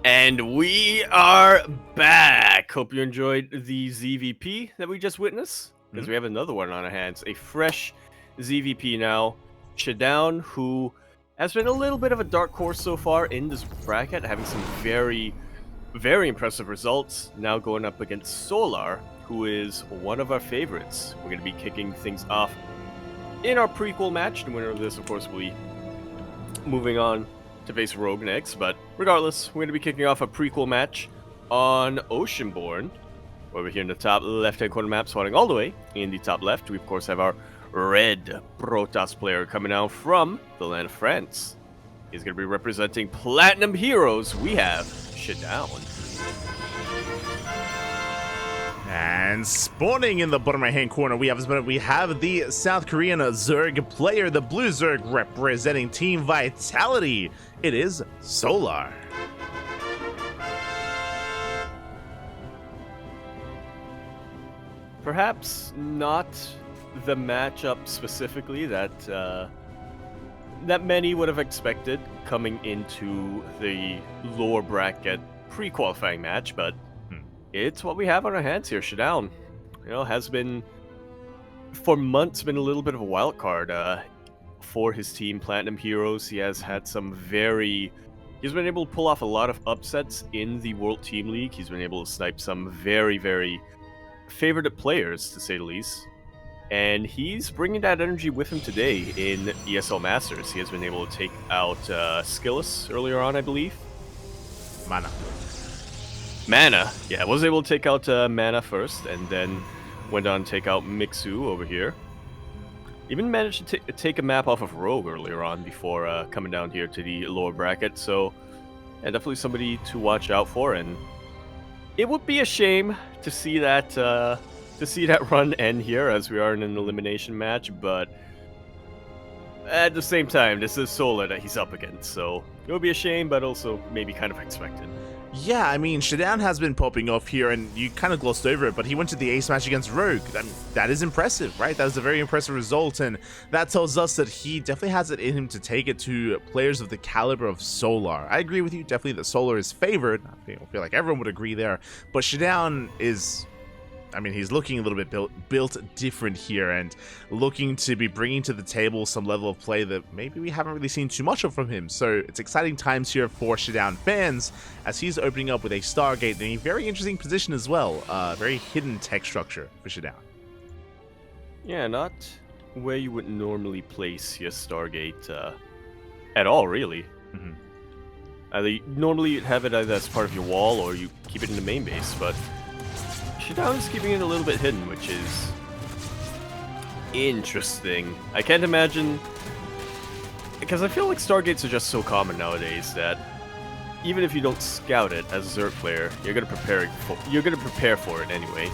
And we are back. Hope you enjoyed the ZvP that we just witnessed, because we have another one on our hands. A fresh ZvP now. ShaDoWn, who has been a little bit of a dark horse so far in this bracket, having some very, very impressive results. Now going up against Solar, who is one of our favorites. We're going to be kicking things off in our prequel match. The winner of this, of course, will be moving on to face Rogue next, but regardless, we're going to be kicking off a prequel match on Oceanborn. Over here in the top left-hand corner map, spawning all the way in the top left, we of course have our red Protoss player coming out from the land of France. He's going to be representing Platinum Heroes. We have ShaDoWn. And spawning in the bottom right-hand corner, we have the South Korean Zerg player, the blue Zerg representing Team Vitality. It is Solar. Perhaps not the matchup specifically that that many would have expected coming into the lower bracket pre-qualifying match, but it's what we have on our hands here. ShaDoWn, has been for months been a little bit of a wild card for his team, Platinum Heroes. He has had some he's been able to pull off a lot of upsets in the World Team League. He's been able to snipe some very, very favorite players, to say the least. And he's bringing that energy with him today in ESL Masters. He has been able to take out Skillus earlier on, I believe. Mana, yeah, was able to take out Mana first, and then went on to take out Mixu over here. Even managed to take a map off of Rogue earlier on before coming down here to the lower bracket, so yeah, definitely somebody to watch out for, and it would be a shame to see that run end here, as we are in an elimination match, but at the same time, this is Solar that he's up against, so it would be a shame, but also maybe kind of expected. Yeah, I mean, ShaDoWn has been popping off here, and you kind of glossed over it, but he went to the ace match against Rogue. I mean, that is impressive, right? That is a very impressive result, and that tells us that he definitely has it in him to take it to players of the caliber of Solar. I agree with you, definitely, that Solar is favored. I feel like everyone would agree there, but ShaDoWn is... I mean, he's looking a little bit built different here, and looking to be bringing to the table some level of play that maybe we haven't really seen too much of from him. So it's exciting times here for ShaDoWn fans, as he's opening up with a Stargate in a very interesting position as well. Very hidden tech structure for ShaDoWn. Yeah, not where you would normally place your Stargate at all, really. Normally you'd have it either as part of your wall, or you keep it in the main base, but ShaDoWn is keeping it a little bit hidden, which is interesting. I can't imagine, because I feel like Stargates are just so common nowadays that even if you don't scout it as a Zerg player, you're gonna prepare for it anyway.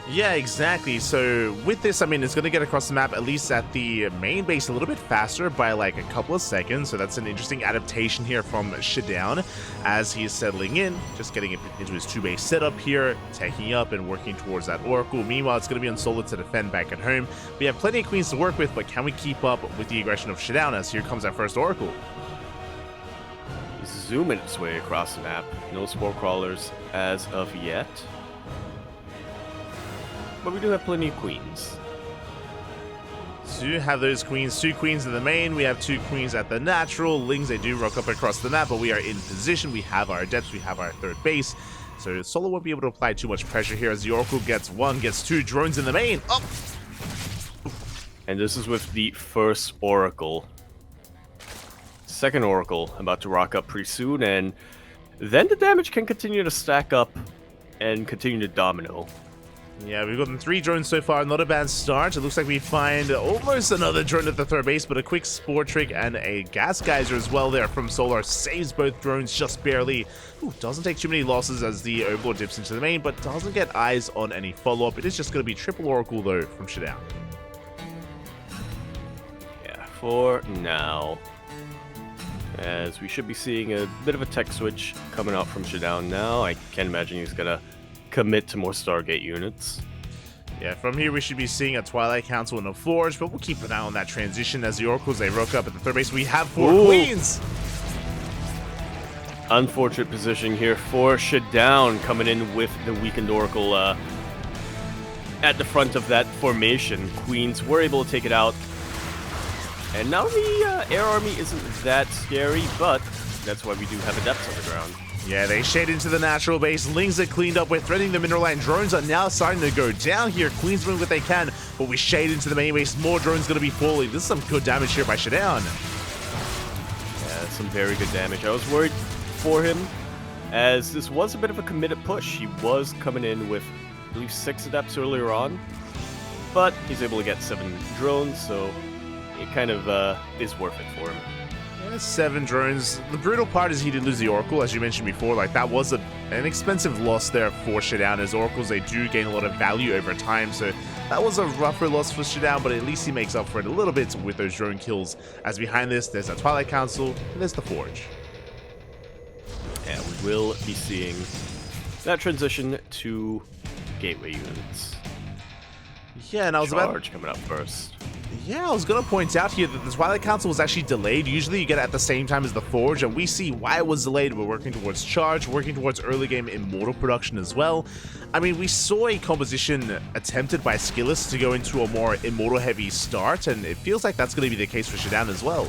Yeah, exactly. So with this, I mean, it's going to get across the map, at least at the main base, a little bit faster by like a couple of seconds. So that's an interesting adaptation here from ShaDoWn as he is settling in, just getting into his 2-base setup here, taking up and working towards that Oracle. Meanwhile, it's going to be on Solar to defend back at home. We have plenty of queens to work with, but can we keep up with the aggression of ShaDoWn, as here comes our first Oracle? Zooming its way across the map. No spore crawlers as of yet, but we do have plenty of queens. To have those queens, 2 queens in the main, we have 2 queens at the natural. Lings, they do rock up across the map, but we are in position. We have our adepts, we have our third base. So Solar won't be able to apply too much pressure here, as the Oracle gets 1, gets 2 drones in the main. Oh! And this is with the first Oracle. Second Oracle about to rock up pretty soon, and then the damage can continue to stack up and continue to domino. Yeah, we've gotten 3 drones so far, not a bad start. It looks like we find almost another drone at the third base, but a quick Spore Trick and a Gas Geyser as well there from Solar saves both drones just barely. Ooh, doesn't take too many losses as the Overlord dips into the main, but doesn't get eyes on any follow-up. It is just going to be triple Oracle though from ShaDoWn. Yeah, for now. As we should be seeing a bit of a tech switch coming out from ShaDoWn now. I can't imagine he's going to commit to more Stargate units. Yeah, from here we should be seeing a Twilight Council and a Forge, but we'll keep an eye on that transition as the Oracles, they rock up at the third base. We have 4 queens! Unfortunate position here for ShaDoWn, coming in with the weakened Oracle at the front of that formation. Queens were able to take it out. And now the air army isn't that scary, but that's why we do have adepts on the ground. Yeah, they shade into the natural base. Lings are cleaned up. We're threatening the mineral line. Drones are now starting to go down here. Queens doing what they can, but we shade into the main base. More drones going to be falling. This is some good damage here by ShaDoWn. Yeah, some very good damage. I was worried for him, as this was a bit of a committed push. He was coming in with, I believe, 6 adepts earlier on, but he's able to get 7 drones, so it kind of is worth it for him. 7 drones. The brutal part is he did lose the Oracle, as you mentioned before. Like, that was an expensive loss there for ShaDoWn, as Oracles, they do gain a lot of value over time, so that was a rougher loss for ShaDoWn, but at least he makes up for it a little bit with those drone kills. As behind this, there's a Twilight Council, and there's the Forge. Yeah, we will be seeing that transition to gateway units. Yeah, and I was Charge coming up first. Yeah, I was going to point out here that the Twilight Council was actually delayed. Usually you get it at the same time as the Forge, and we see why it was delayed. We're working towards Charge, working towards early game Immortal production as well. I mean, we saw a composition attempted by Skillus to go into a more Immortal heavy start, and it feels like that's going to be the case for ShaDoWn as well.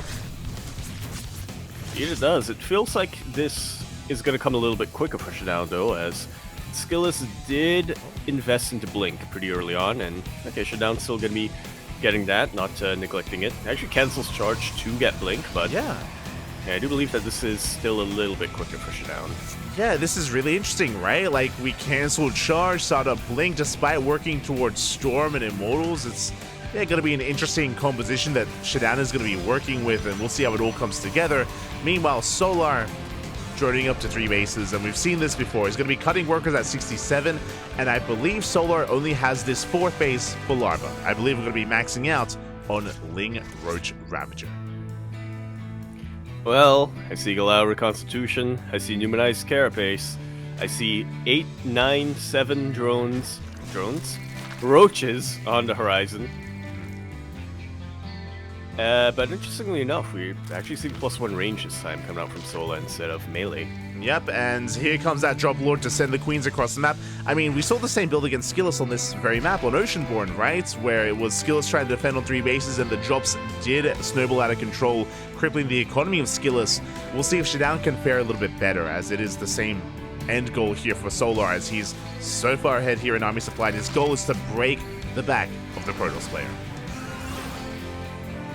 It does. It feels like this is going to come a little bit quicker for ShaDoWn, though, as Skillus did invest into Blink pretty early on, and okay, ShaDoWn's still going to be getting that, not neglecting it. Actually cancels Charge to get Blink, but yeah, I do believe that this is still a little bit quicker for ShaDoWn. Yeah, this is really interesting, right? Like, we canceled Charge, started up Blink, despite working towards Storm and Immortals. It's going to be an interesting composition that ShaDoWn is going to be working with, and we'll see how it all comes together. Meanwhile, Solar droning up to 3 bases, and we've seen this before. He's going to be cutting workers at 67, and I believe Solar only has this 4th base for Larva. I believe we're going to be maxing out on Ling Roach Ravager. Well, I see Galao Reconstitution, I see Numanized Carapace, I see 8, 9, 7 roaches on the horizon. But interestingly enough, we actually see +1 range this time coming out from Sola instead of melee. Yep, and here comes that Drop Lord to send the Queens across the map. I mean, we saw the same build against Skillus on this very map, on Oceanborn, right? Where it was Skillus trying to defend on 3 bases, and the drops did snowball out of control, crippling the economy of Skillus. We'll see if ShaDoWn can fare a little bit better, as it is the same end goal here for Solar, as he's so far ahead here in Army Supply. His goal is to break the back of the Protoss player.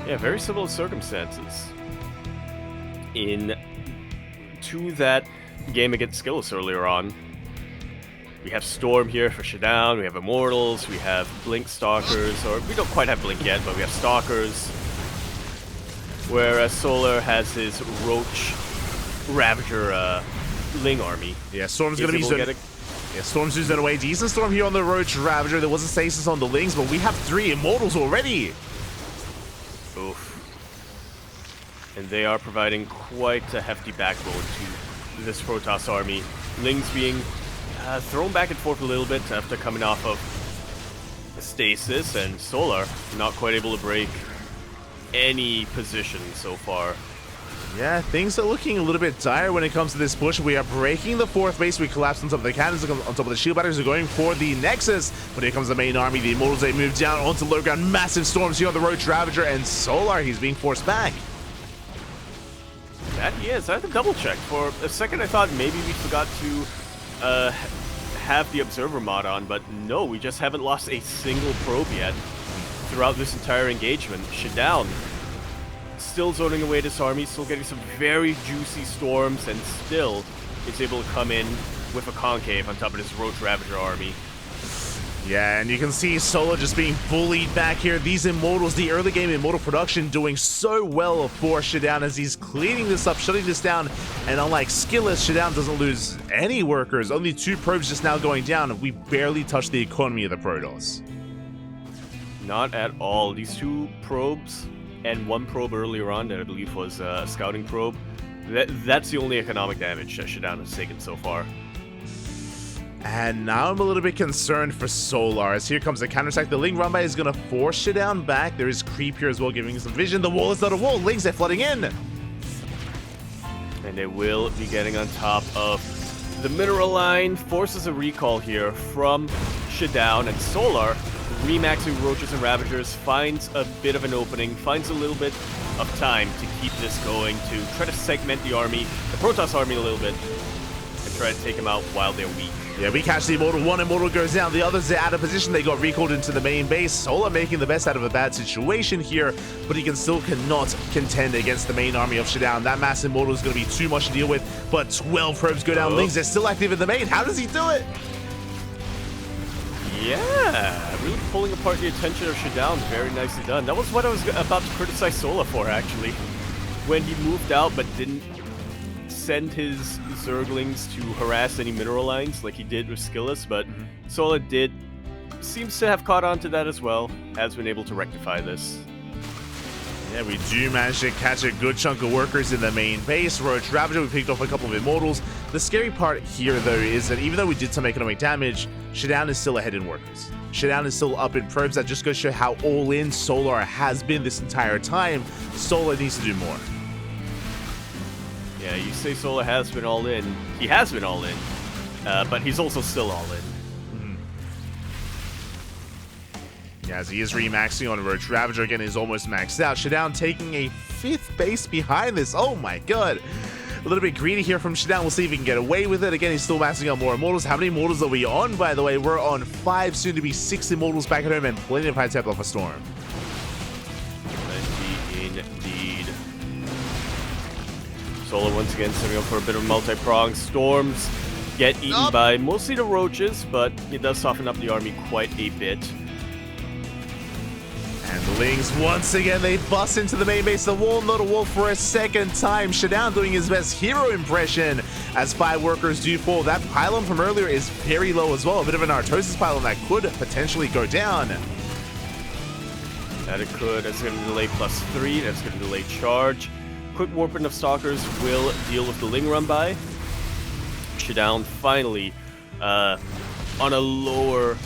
Yeah, very similar circumstances to that game against Skillus earlier on. We have Storm here for ShaDoWn, we have Immortals, we have Blink Stalkers, or we don't quite have Blink yet, but we have Stalkers. Whereas Solar has his Roach Ravager Ling army. Yeah, Storm's going to be Storm's using away. Decent Storm here on the Roach Ravager. There was a stasis on the Lings, but we have 3 Immortals already. Oof. And they are providing quite a hefty backbone to this Protoss army. Lings being thrown back and forth a little bit after coming off of a stasis, and Solar not quite able to break any position so far. Yeah, things are looking a little bit dire when it comes to this push. We are breaking the 4th base. We collapse on top of the cannons, on top of the shield batteries. Are going for the Nexus. But here comes the main army. The Immortals, they move down onto low ground. Massive storms here on the Roach Ravager, and Solar, he's being forced back. That he is. I had to double check. For a second I thought maybe we forgot to have the Observer mod on, but no, we just haven't lost a single probe yet throughout this entire engagement. ShaDoWn still zoning away this army, still getting some very juicy storms, and still is able to come in with a concave on top of this Roach Ravager army. Yeah, and you can see Solar just being bullied back here. These Immortals, the early game Immortal production, doing so well for ShaDoWn as he's cleaning this up, shutting this down. And unlike Skillus, ShaDoWn doesn't lose any workers. Only 2 probes just now going down. We barely touch the economy of the Protoss. Not at all. These 2 probes and 1 probe earlier on that I believe was a scouting probe. That's the only economic damage that ShaDoWn has taken so far. And now I'm a little bit concerned for Solar, as here comes the counterattack. The Ling run-by is going to force ShaDoWn back. There is creep here as well, giving some vision. The wall is not a wall. Lings, they're flooding in. And they will be getting on top of the mineral line. Forces a recall here from ShaDoWn, and Solar, remaxing Roaches and Ravagers, finds a bit of an opening, finds a little bit of time to keep this going, to try to segment the army, the Protoss army a little bit, and try to take them out while they're weak. Yeah, we catch the Immortal. One Immortal goes down. The others are out of position. They got recalled into the main base. Solar making the best out of a bad situation here, but he cannot contend against the main army of ShaDoWn. That mass Immortal is going to be too much to deal with, but 12 probes go down. Lings, they're still active in the main. How does he do it? Yeah, really pulling apart the attention of ShaDoWn. Very nicely done. That was what I was about to criticize Solar for, actually. When he moved out but didn't send his Zerglings to harass any mineral lines like he did with Skillus, but Solar seems to have caught on to that as well, has been able to rectify this. Yeah, we do manage to catch a good chunk of workers in the main base. Roach Ravager, we picked off a couple of Immortals. The scary part here, though, is that even though we did some economic damage, ShaDoWn is still ahead in workers. ShaDoWn is still up in probes. That just goes to show how all-in Solar has been this entire time. Solar needs to do more. Yeah, you say Solar has been all in. He has been all in, but he's also still all in. Yeah, as he is remaxing on Roach Ravager again, is almost maxed out. ShaDoWn taking a 5th base behind this. Oh my god. A little bit greedy here from ShaDoWn. We'll see if he can get away with it. Again, he's still maxing out more Immortals. How many Immortals are we on, by the way? We're on 5, soon to be 6 Immortals back at home, and plenty of High Templar for Storm. Indeed. Solar once again setting up for a bit of multi-prong. Storms get eaten by mostly the Roaches, but it does soften up the army quite a bit. And the Lings, once again, they bust into the main base. The wall, not a wall for a second time. ShaDoWn doing his best hero impression as 5 workers do fall. That pylon from earlier is very low as well. A bit of an Artosis pylon that could potentially go down. That it could. That's going to delay +3. That's going to delay charge. Quick warping of Stalkers will deal with the Ling run by. ShaDoWn finally on a lower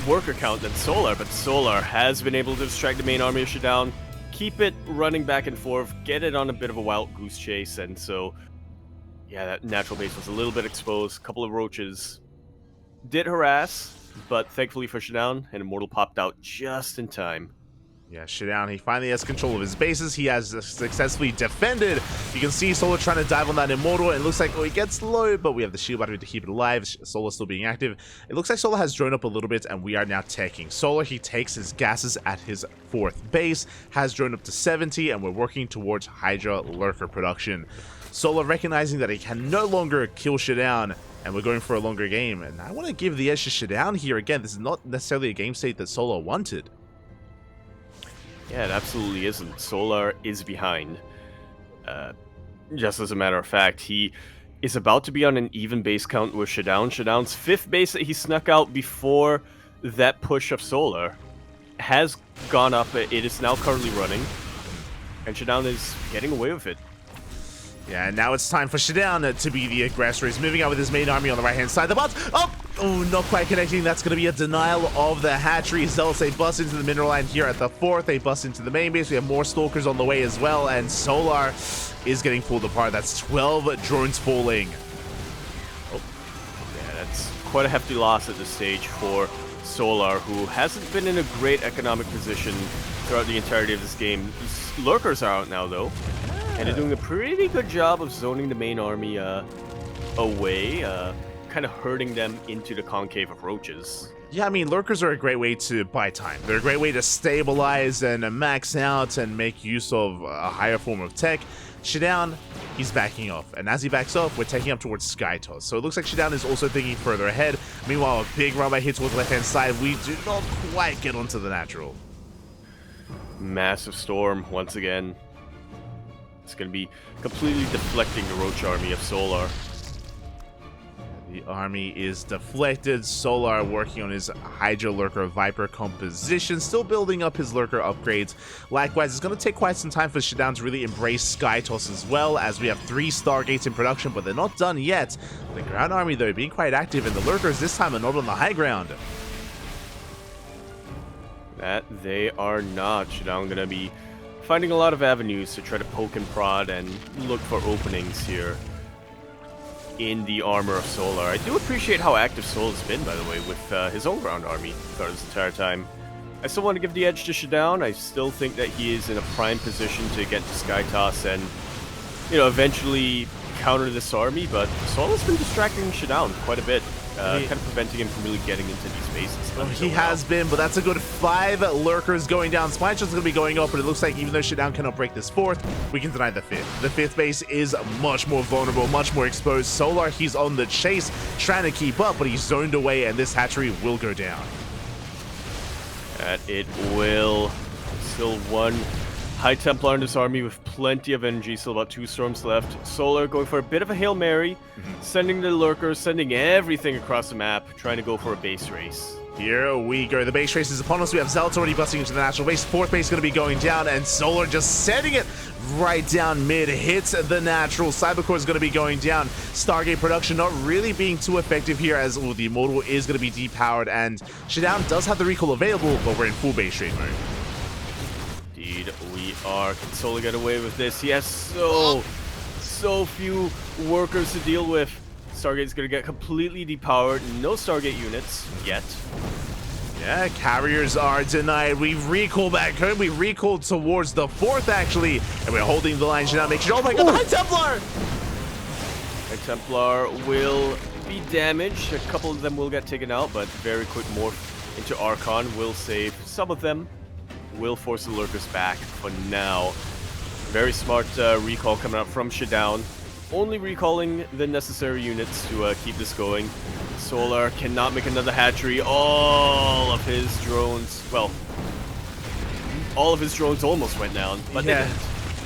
worker count than Solar, but Solar has been able to distract the main army of ShaDoWn, keep it running back and forth, get it on a bit of a wild goose chase, and so, yeah, that natural base was a little bit exposed. A couple of Roaches did harass, but thankfully for ShaDoWn, an Immortal popped out just in time. Yeah, ShaDoWn, he finally has control of his bases. He has successfully defended. You can see Solar trying to dive on that Immortal. It looks like, he gets low, but we have the shield battery to keep it alive. Solar still being active. It looks like Solar has drawn up a little bit, and we are now taking. Solar, he takes his gases at his 4th base, has drawn up to 70, and we're working towards Hydra Lurker production. Solar recognizing that he can no longer kill ShaDoWn, and we're going for a longer game. And I want to give the edge to ShaDoWn here. Again, this is not necessarily a game state that Solar wanted. Yeah, it absolutely isn't. Solar is behind. Just as a matter of fact, he is about to be on an even base count with ShaDoWn. ShaDoWn's 5th base that he snuck out before that push of Solar has gone up. It is now currently running, and ShaDoWn is getting away with it. Yeah, and now it's time for ShaDoWn to be the aggressor. He's moving out with his main army on the right-hand side. The bot, oh, not quite connecting. That's going to be a denial of the hatchery. Zealots, they bust into the mineral line here at the 4th. They bust into the main base. We have more Stalkers on the way as well, and Solar is getting pulled apart. That's 12 drones falling. Oh, yeah, that's quite a hefty loss at this stage for Solar, who hasn't been in a great economic position throughout the entirety of this game. His Lurkers are out now, though. And they're doing a pretty good job of zoning the main army away, kind of herding them into the concave of Roaches. Yeah, I mean, Lurkers are a great way to buy time. They're a great way to stabilize and max out and make use of a higher form of tech. ShaDoWn, he's backing off. And as he backs off, we're taking up towards SkyToss. So it looks like ShaDoWn is also thinking further ahead. Meanwhile, a big run by hit towards the left-hand side. We do not quite get onto the natural. Massive storm once again. It's going to be completely deflecting the Roach army of Solar. The army is deflected. Solar working on his Hydra Lurker Viper composition, still building up his Lurker upgrades. Likewise, it's going to take quite some time for ShaDoWn to really embrace SkyToss as well, as we have 3 Stargates in production, but they're not done yet. The ground army, though, being quite active, and the Lurkers this time are not on the high ground. That they are not. ShaDoWn going to be finding a lot of avenues to try to poke and prod and look for openings here in the armor of Solar. I do appreciate how active Sol has been, by the way, with his own ground army throughout this entire time. I still want to give the edge to ShaDoWn. I still think that he is in a prime position to get to Sky Toss and, you know, eventually counter this army, but Sol has been distracting ShaDoWn quite a bit, kind of preventing him from really getting into these spaces. He has been, but that's a good 5 lurkers going down. Spine Shot's going to be going up, but it looks like even though ShaDoWn cannot break this 4th, we can deny the 5th. The 5th base is much more vulnerable, much more exposed. Solar, he's on the chase, trying to keep up, but he's zoned away, and this hatchery will go down. And it will. Still one High Templar in this army with plenty of energy, still about 2 storms left. Solar going for a bit of a Hail Mary, sending the lurkers, sending everything across the map, trying to go for a base race. Here we go. The base race is upon us. We have Zealots already busting into the natural base. 4th base going to be going down, and Solar just setting it right down mid. Hits the natural. Cybercore is going to be going down. Stargate production not really being too effective here, as the Immortal is going to be depowered, and ShaDoWn does have the recall available, but we're in full base raid mode. Indeed, we are. Can Solar get away with this? He has so few workers to deal with. Stargate's gonna get completely depowered. No Stargate units yet. Yeah, carriers are denied. We've recalled back home. We recalled towards the 4th, actually. And we're holding the line. ShaDoWn making sure. Oh my god, the High Templar! High Templar will be damaged. A couple of them will get taken out, but very quick morph into Archon will save some of them. Will force the lurkers back for now. Very smart recall coming out from ShaDoWn. Only recalling the necessary units to keep this going. Solar cannot make another hatchery. All of his drones, well, all of his drones almost went down, but yeah.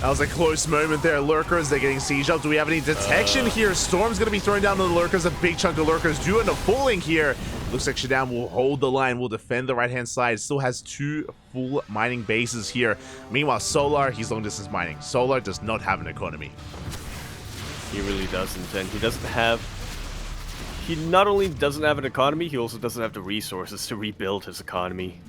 That was a close moment there. Lurkers, they're getting siege up. Do we have any detection here? Storm's going to be throwing down the lurkers. A big chunk of lurkers do end up falling here. Looks like ShaDoWn will hold the line, will defend the right-hand side. Still has 2 full mining bases here. Meanwhile, Solar, he's long distance mining. Solar does not have an economy. He really doesn't, and he doesn't have... He not only doesn't have an economy, he also doesn't have the resources to rebuild his economy.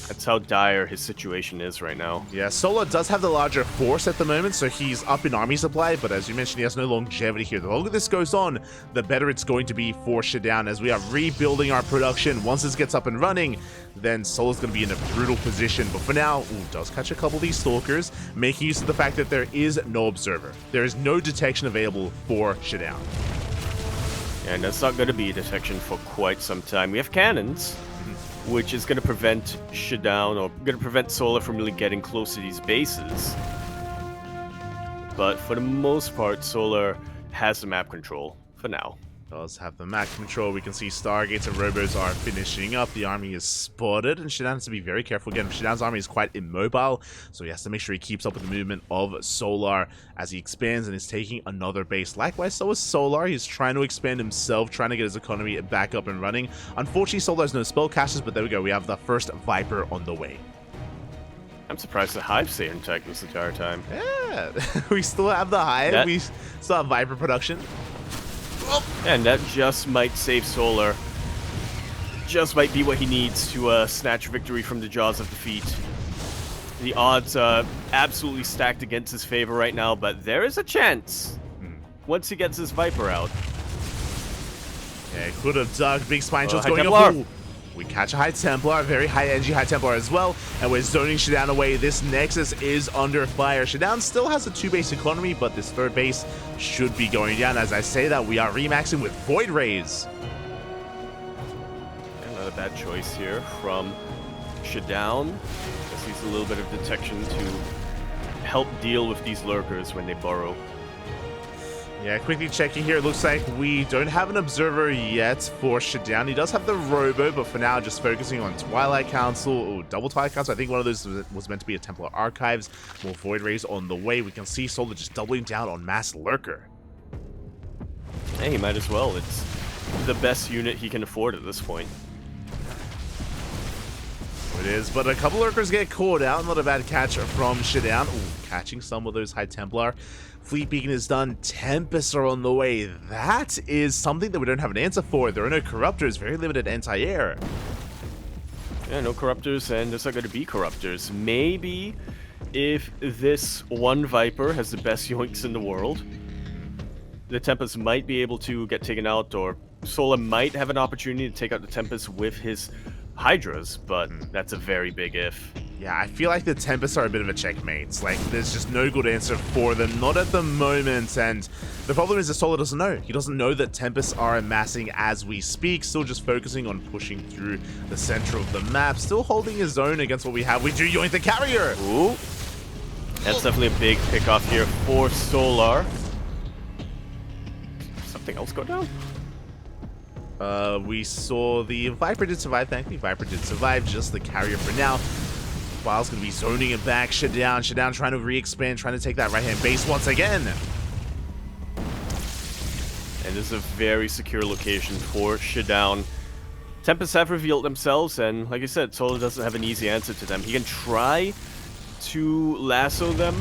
That's how dire his situation is right now. Yeah, Solar does have the larger force at the moment, so he's up in army supply, but as you mentioned, he has no longevity here. The longer this goes on, the better it's going to be for ShaDoWn, as we are rebuilding our production. Once this gets up and running, then Solar's going to be in a brutal position. But for now, does catch a couple of these Stalkers, making use of the fact that there is no Observer. There is no detection available for ShaDoWn. And that's not going to be a detection for quite some time. We have cannons, which is going to prevent ShaDoWn, or going to prevent Solar from really getting close to these bases. But for the most part, Solar has the map control for now. Does have the map control. We can see Stargates and Robos are finishing up. The army is spotted, and ShaDoWn has to be very careful. Again, ShaDoWn's army is quite immobile, so he has to make sure he keeps up with the movement of Solar as he expands and is taking another base. Likewise, so is Solar. He's trying to expand himself, trying to get his economy back up and running. Unfortunately, Solar has no spellcasters, but there we go. We have the first Viper on the way. I'm surprised the Hive stayed intact this entire time. Yeah, we still have the Hive. We still have Viper production. And that just might save Solar. Just might be what he needs to snatch victory from the jaws of defeat. The odds are absolutely stacked against his favor right now, but there is a chance once he gets his Viper out. Yeah, could have dug. Big spine shots going up. Ooh, we catch a High Templar, a very high energy High Templar as well, and we're zoning ShaDoWn away. This Nexus is under fire. ShaDoWn still has a 2-base economy, but this 3rd base should be going down. As I say that, we are remaxing with Void Rays. Not a bad choice here from ShaDoWn. Just needs a little bit of detection to help deal with these lurkers when they burrow. Yeah, quickly checking here. It looks like we don't have an Observer yet for ShaDoWn. He does have the Robo, but for now, just focusing on Twilight Council, or Double Twilight Council. I think one of those was meant to be a Templar Archives. More Void Rays on the way. We can see Solar just doubling down on Mass Lurker. Hey, he might as well. It's the best unit he can afford at this point. It is, but a couple lurkers get caught out. Not a bad catch from ShaDoWn. Ooh, catching some of those High Templar. Fleet Beacon is done. Tempests are on the way. That is something that we don't have an answer for. There are no Corruptors. Very limited anti-air. Yeah, no Corruptors, and there's not going to be Corruptors. Maybe if this one Viper has the best yoinks in the world, the Tempest might be able to get taken out, or Sola might have an opportunity to take out the Tempest with his Hydras, but that's a very big if. Yeah, I feel like the Tempests are a bit of a checkmate. Like, there's just no good answer for them, not at the moment. And the problem is that Sola doesn't know. He doesn't know that Tempests are amassing as we speak, still just focusing on pushing through the center of the map, still holding his own against what we have. We do yoink the carrier! Ooh. That's definitely a big pick-off here for Solar. Something else go down? We saw the Viper did survive, thankfully. Viper did survive, just the carrier for now. Wild's going to be zoning it back. ShaDoWn. ShaDoWn trying to re-expand, trying to take that right-hand base once again. And this is a very secure location for ShaDoWn. Tempests have revealed themselves, and like I said, Sola doesn't have an easy answer to them. He can try to lasso them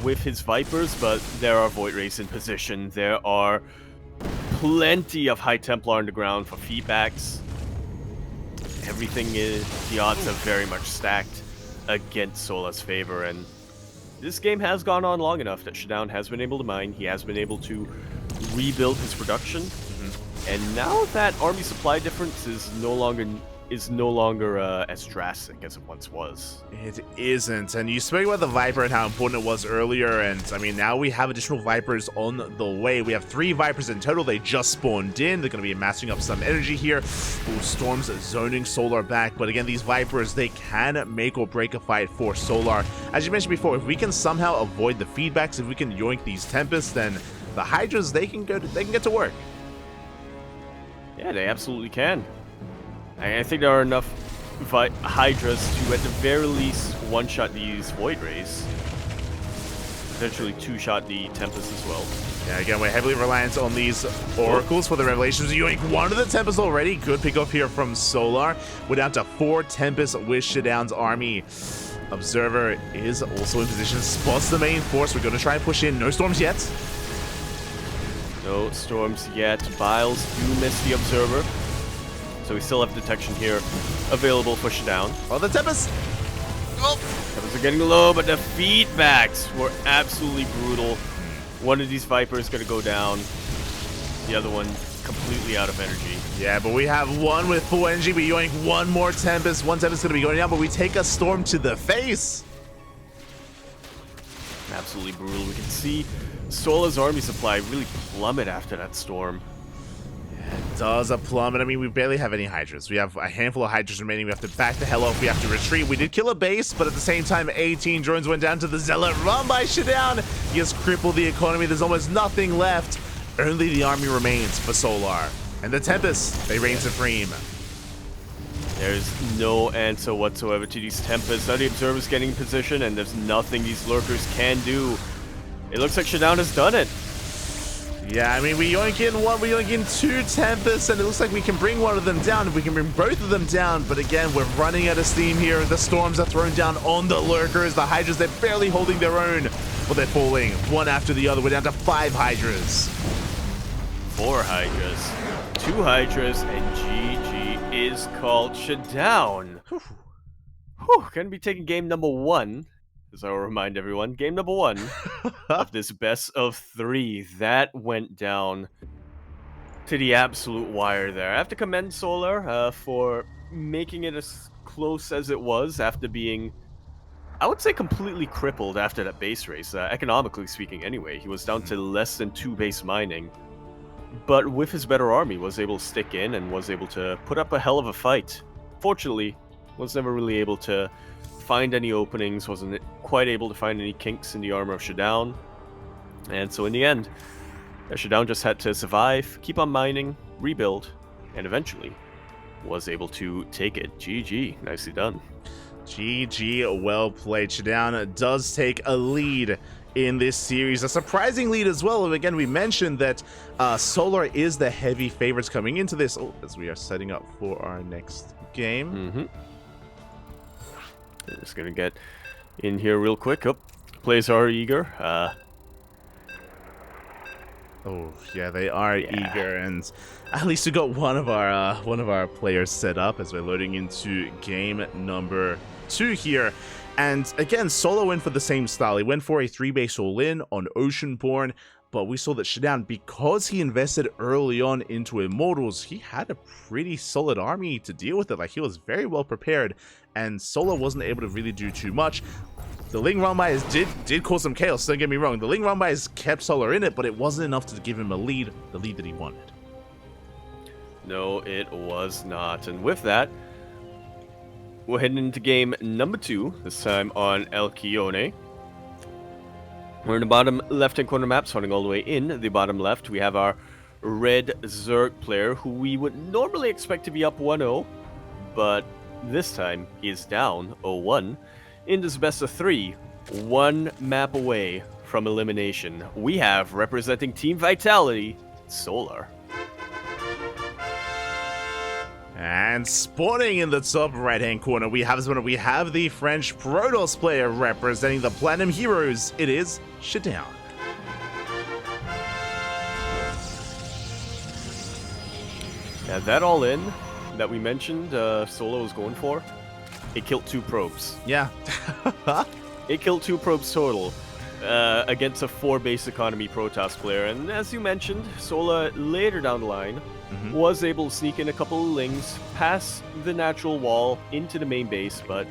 with his Vipers, but there are Void Rays in position. There are plenty of High Templar on the ground for feedbacks. Everything is, the odds are very much stacked against Sola's favor, and this game has gone on long enough that ShaDoWn has been able to mine. He has been able to rebuild his production, and now that army supply difference is no longer as drastic as it once was. It isn't, and you spoke about the Viper and how important it was earlier, and I mean, now we have additional Vipers on the way. We have 3 Vipers in total. They just spawned in. They're going to be amassing up some energy here. Ooh, Storm's zoning Solar back, but again, these Vipers, they can make or break a fight for Solar. As you mentioned before, if we can somehow avoid the feedbacks, if we can yoink these Tempests, then the Hydras, they can get to work. Yeah, they absolutely can. I think there are enough Hydras to, at the very least, one-shot these Void Rays. Potentially two-shot the Tempest as well. Yeah, again, we're heavily reliant on these Oracles for the Revelations. You yoink one of the Tempests already. Good pick-off here from Solar. We're down to 4 Tempests with ShaDoWn's army. Observer is also in position. Spots the main force. We're going to try and push in. No Storms yet. No Storms yet. Biles do miss the Observer. So we still have detection here available for ShaDoWn. Oh, the Tempest! Oh! Tempests are getting low, but the feedbacks were absolutely brutal. One of these Vipers going to go down. The other one completely out of energy. Yeah, but we have one with full energy. We yoink one more Tempest. One Tempest going to be going down, but we take a Storm to the face. Absolutely brutal. We can see Sola's army supply really plummet after that Storm. It does a plummet. I mean, we barely have any Hydras. We have a handful of Hydras remaining. We have to back the hell off. We have to retreat. We did kill a base, but at the same time, 18 drones went down to the Zealot. Run by ShaDoWn. He has crippled the economy. There's almost nothing left. Only the army remains for Solar. And the Tempest, they reign supreme. There's no answer whatsoever to these Tempests. Now the Observer's getting in position, and there's nothing these Lurkers can do. It looks like ShaDoWn has done it. Yeah, I mean, we yoink in one, we yoink in 2 Tempests, and it looks like we can bring one of them down. If we can bring both of them down, but again, we're running out of steam here. The Storms are thrown down on the Lurkers. The Hydras, they're barely holding their own, but they're falling one after the other. We're down to 5 Hydras. 4 Hydras. 2 Hydras, and GG is called. ShaDoWn. Gonna be taking game number 1. As I will remind everyone, game number 1 of this best of 3. That went down to the absolute wire there. I have to commend Solar for making it as close as it was after being, I would say, completely crippled after that base race. Economically speaking anyway, he was down to less than 2 base mining. But with his better army, was able to stick in and was able to put up a hell of a fight. Fortunately, was never really able to find any openings, wasn't quite able to find any kinks in the armor of ShaDoWn. And so in the end, ShaDoWn just had to survive, keep on mining, rebuild, and eventually was able to take it. GG, nicely done. GG, well played. ShaDoWn does take a lead in this series, a surprising lead as well. Again, we mentioned that Solar is the heavy favorites coming into this. Oh, as we are setting up for our next game. Just gonna get in here real quick. Oh, players are eager. Oh yeah, they are eager, and at least we got one of our players set up as we're loading into game number 2 here. And again, Solo went for the same style. He went for a 3-base all-in on Oceanborn, but we saw that ShaDoWn, because he invested early on into Immortals, he had a pretty solid army to deal with it. Like, he was very well prepared, and Solo wasn't able to really do too much. The Ling run-bys did cause some chaos, don't get me wrong. The Ling run-bys kept Solo in it, but it wasn't enough to give him a lead, the lead that he wanted. No, it was not. And with that, we're heading into game number 2, this time on Alcyone. We're in the bottom left-hand corner map, starting all the way in the bottom left. We have our red Zerg player, who we would normally expect to be up 1-0, but this time he is down 0-1. In this best of 3, 1 map away from elimination, we have, representing Team Vitality, Solar. And spawning in the top right-hand corner, we have the French Protoss player representing the Platinum Heroes. It is ShaDoWn. Yeah, that all-in that we mentioned Solo was going for, it killed 2 probes. Yeah. It killed 2 probes total against a 4-base economy Protoss player. And as you mentioned, Sola later down the line was able to sneak in a couple of Lings, pass the natural wall into the main base, but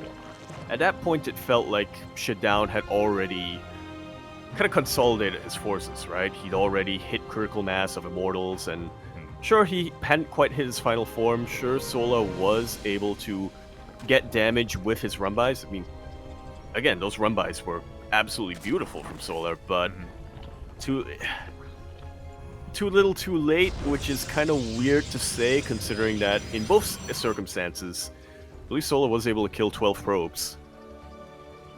at that point it felt like ShaDoWn had already kind of consolidated his forces, right? He'd already hit critical mass of Immortals, and sure, he hadn't quite hit his final form. Sure, Sola was able to get damage with his run-bys. I mean, again, those run-bys were absolutely beautiful from Solar, but too little too late, which is kind of weird to say, considering that in both circumstances, at least Solar was able to kill 12 probes.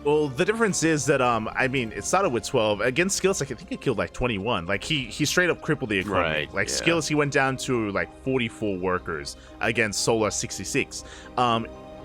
Well, the difference is that, I mean, it started with 12. Against Skills, like, I think it killed, like, 21. Like, he straight up crippled the economy. Right, like, yeah. Skills, he went down to, like, 44 workers against Solar 66.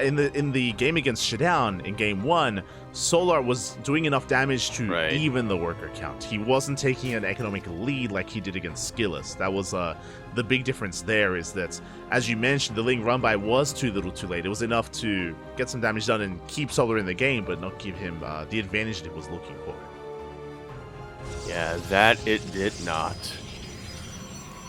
In the game against ShaDoWn, in game 1, Solar was doing enough damage to even the worker count. He wasn't taking an economic lead like he did against Skillless. That was the big difference there, is that, as you mentioned, the Ling run-by was too little too late. It was enough to get some damage done and keep Solar in the game, but not give him the advantage that he was looking for. Yeah, that it did not.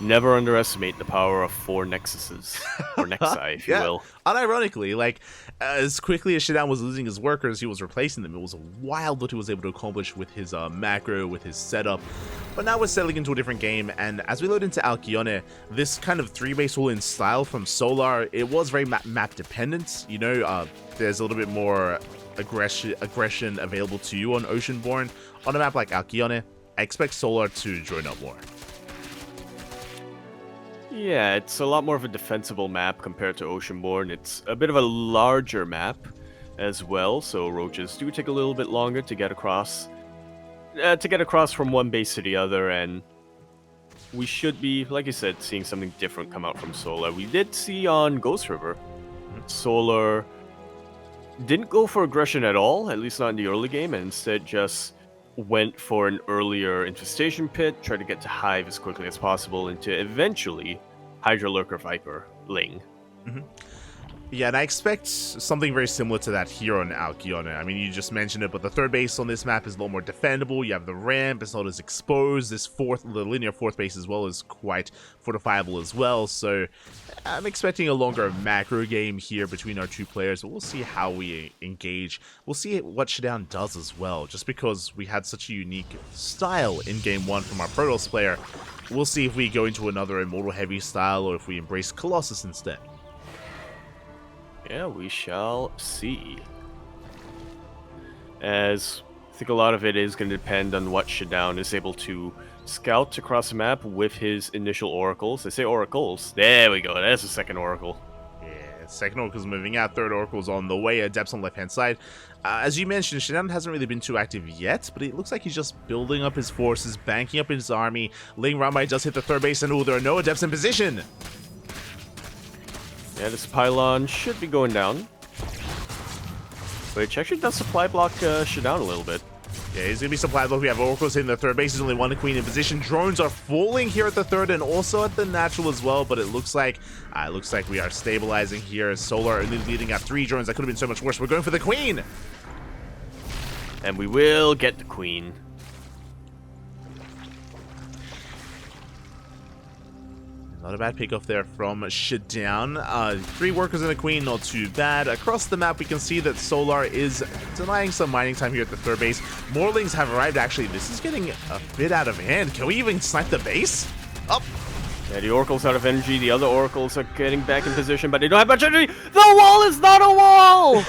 Never underestimate the power of 4 Nexuses, or Nexi, if you will. Unironically, like, as quickly as ShaDoWn was losing his workers, he was replacing them. It was wild what he was able to accomplish with his macro, with his setup. But now we're settling into a different game, and as we load into Alcyone, this kind of 3-base all-in style from Solar, it was very map dependent. You know, there's a little bit more aggression available to you on Oceanborn. On a map like Alcyone, I expect Solar to join up more. Yeah, it's a lot more of a defensible map compared to Oceanborn. It's a bit of a larger map as well, so roaches do take a little bit longer to get across from one base to the other, and we should be, like I said, seeing something different come out from Solar. We did see on Ghost River, Solar didn't go for aggression at all, at least not in the early game, and instead just went for an earlier infestation pit, tried to get to Hive as quickly as possible, and to eventually Hydra Lurker Viper Ling. Yeah, and I expect something very similar to that here on Alcyone. I mean, you just mentioned it, but the 3rd base on this map is a lot more defendable. You have the ramp, it's not as exposed. The linear 4th base as well is quite fortifiable as well. So I'm expecting a longer macro game here between our 2 players, but we'll see how we engage. We'll see what ShaDoWn does as well, just because we had such a unique style in game 1 from our Protoss player. We'll see if we go into another Immortal heavy style or if we embrace Colossus instead. Yeah, we shall see. As I think a lot of it is going to depend on what ShaDoWn is able to scout across the map with his initial oracles. They say oracles. There we go. That's the second oracle. Yeah, second oracle's moving out. Third oracle's on the way. Adepts on the left-hand side. As you mentioned, ShaDoWn hasn't really been too active yet, but it looks like he's just building up his forces, banking up his army. Ling Ramai does hit the 3rd base, and there are no adepts in position. Yeah, this pylon should be going down. Which actually does supply block ShaDoWn a little bit. Yeah, he's going to be supply block. We have oracles in the 3rd base. There's only 1 queen in position. Drones are falling here at the 3rd and also at the natural as well, but it looks like we are stabilizing here. Solar only leading at 3 drones. That could have been so much worse. We're going for the queen. And we will get the queen. Not a bad pick off there from ShaDoWn. 3 workers and a queen, not too bad. Across the map, we can see that Solar is denying some mining time here at the third base. Morlings have arrived, actually. This is getting a bit out of hand. Can we even snipe the base? Up. Yeah, the Oracle's out of energy. The other Oracles are getting back in position, but they don't have much energy. The wall is not a wall!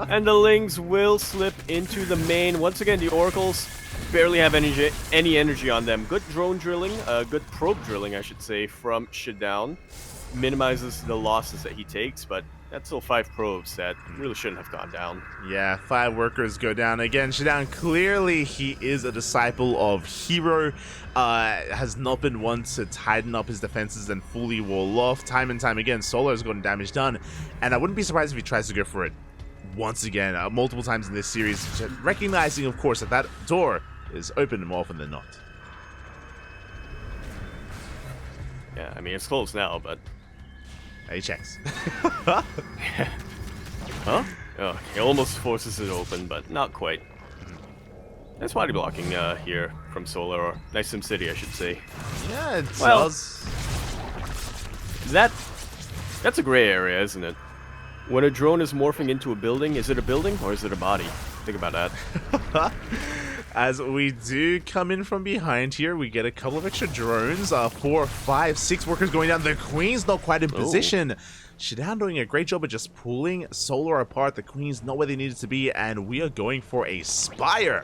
And the Lings will slip into the main. Once again, the Oracles barely have any energy on them. Good drone drilling, good probe drilling, I should say, from ShaDoWn. Minimizes the losses that he takes, but that's still 5 probes that really shouldn't have gone down. Yeah, 5 workers go down. Again, ShaDoWn, clearly he is a disciple of Hero. Has not been one to tighten up his defenses and fully wall off. Time and time again, Solar has gotten damage done, and I wouldn't be surprised if he tries to go for it once again, multiple times in this series, recognizing, of course, that that door is open more often than not. Yeah, I mean, it's closed now, but... He checks. Huh? Oh, he almost forces it open, but not quite. Nice body blocking here from Solar, or nice SimCity, I should say. Yeah, it well, does. That's a gray area, isn't it? When a drone is morphing into a building, is it a building or is it a body? Think about that. As we do come in from behind here, we get a couple of extra drones. 4, 5, 6 workers going down. The Queen's not quite in position. ShaDoWn doing a great job of just pulling Solar apart. The Queen's not where they needed to be, and we are going for a Spire.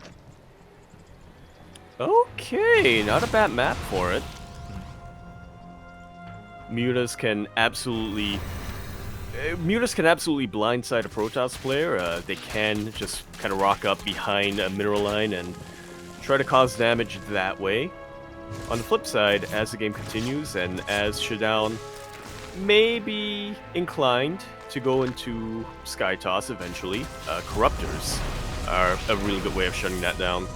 Okay, not a bad map for it. Mutas can absolutely blindside a Protoss player. They can just kind of rock up behind a mineral line and try to cause damage that way. On the flip side, as the game continues and as ShaDoWn may be inclined to go into Sky Toss eventually, Corruptors are a really good way of shutting that down.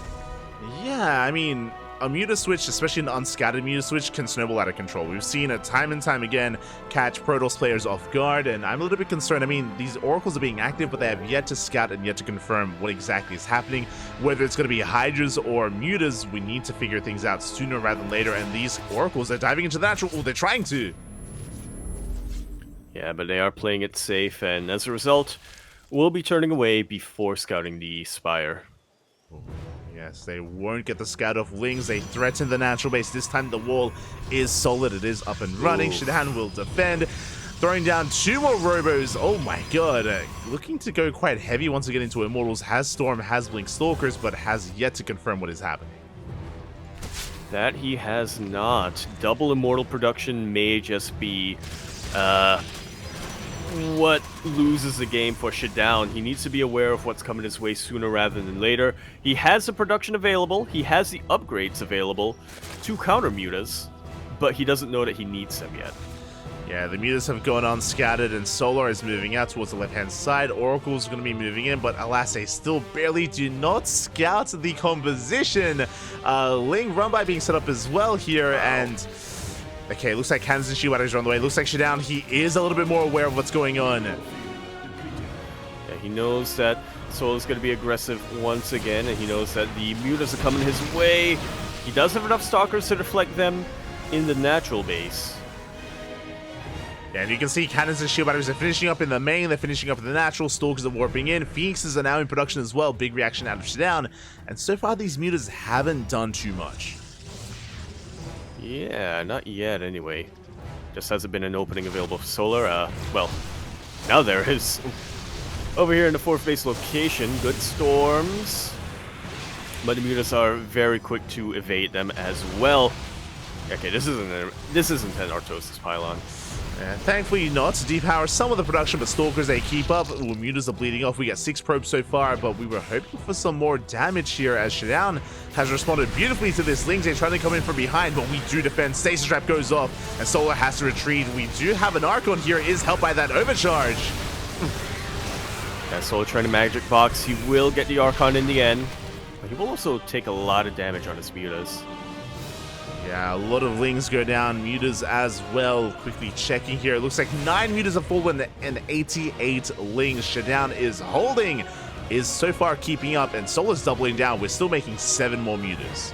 Yeah, I mean, a Muta switch, especially an unscattered Muta switch, can snowball out of control. We've seen it time and time again catch Protoss players off guard, and I'm a little bit concerned. I mean, these Oracles are being active, but they have yet to scout and yet to confirm what exactly is happening. Whether it's going to be Hydras or Mutas, we need to figure things out sooner rather than later, and these Oracles are diving into the natural. Oh, they're trying to. Yeah, but they are playing it safe, and as a result, we'll be turning away before scouting the Spire. Yes, they won't get the scout off Lings. They threaten the natural base. This time the wall is solid. It is up and running. ShaDoWn will defend. Throwing down 2 more Robos. Oh my god. Looking to go quite heavy once again into Immortals. Has Storm, has Blink Stalkers, but has yet to confirm what is happening. That he has not. Double Immortal production may just be what loses the game for ShaDoWn. He needs to be aware of what's coming his way sooner rather than later. He has the production available, he has the upgrades available to counter Mutas, but he doesn't know that he needs them yet. Yeah, the Mutas have gone unscattered, and Solar is moving out towards the left-hand side. Oracle's going to be moving in, but alas, they still barely do not scout the composition. Ling run-by being set up as well here, and... okay, looks like cannons and shield batteries are on the way. Looks like ShaDoWn, he is a little bit more aware of what's going on. Yeah, he knows that Solar's going to be aggressive once again, and he knows that the Mutas are coming his way. He does have enough Stalkers to deflect them in the natural base. Yeah, and you can see cannons and shield batteries are finishing up in the main, they're finishing up in the natural, Stalkers are warping in, Phoenixes are now in production as well, big reaction out of ShaDoWn, and so far these Mutas haven't done too much. Yeah, not yet anyway. Just hasn't been an opening available for Solar. Well, now there is. Over here in the 4th base location, good storms. But the Mutas are very quick to evade them as well. Okay, this isn't an Artosis pylon. Thankfully not. Depower some of the production, but Stalkers, they keep up. Ooh, Mutas are bleeding off. We got 6 probes so far, but we were hoping for some more damage here as ShaDoWn has responded beautifully to this. Lings, they're trying to come in from behind, but we do defend. Stasis Trap goes off, and Solar has to retreat. We do have an Archon here, is helped by that overcharge. Yeah, Solar trying to Magic Box. He will get the Archon in the end, but he will also take a lot of damage on his Mutas. Yeah, a lot of Lings go down, Mutas as well. Quickly checking here. It looks like 9 Mutas have fallen and 88 Lings. ShaDoWn is holding is so far keeping up, and Solar's doubling down. We're still making 7 more mutas.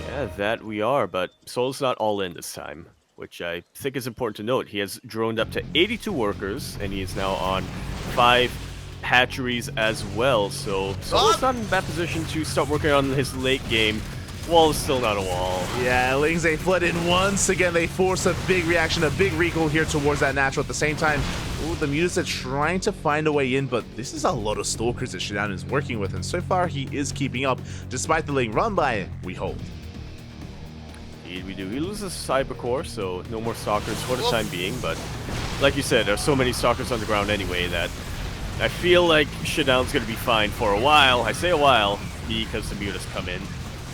Yeah, that we are, but Solar's not all in this time, which I think is important to note. He has droned up to 82 workers, and he is now on 5 hatcheries as well, so Solar's not in a bad position to start working on his late game. Wall is still not a wall. Yeah, Lings, they flood in once again. They force a big reaction, a big recall here towards that natural. At the same time, ooh, the mutas are trying to find a way in, but this is a lot of stalkers that ShaDoWn is working with, and so far he is keeping up. Despite the Ling run by, we hold. Indeed we do. He loses Cyber Core, so no more stalkers for the time being, but like you said, there's so many stalkers on the ground anyway that I feel like ShaDoWn's going to be fine for a while. I say a while because the mutas come in.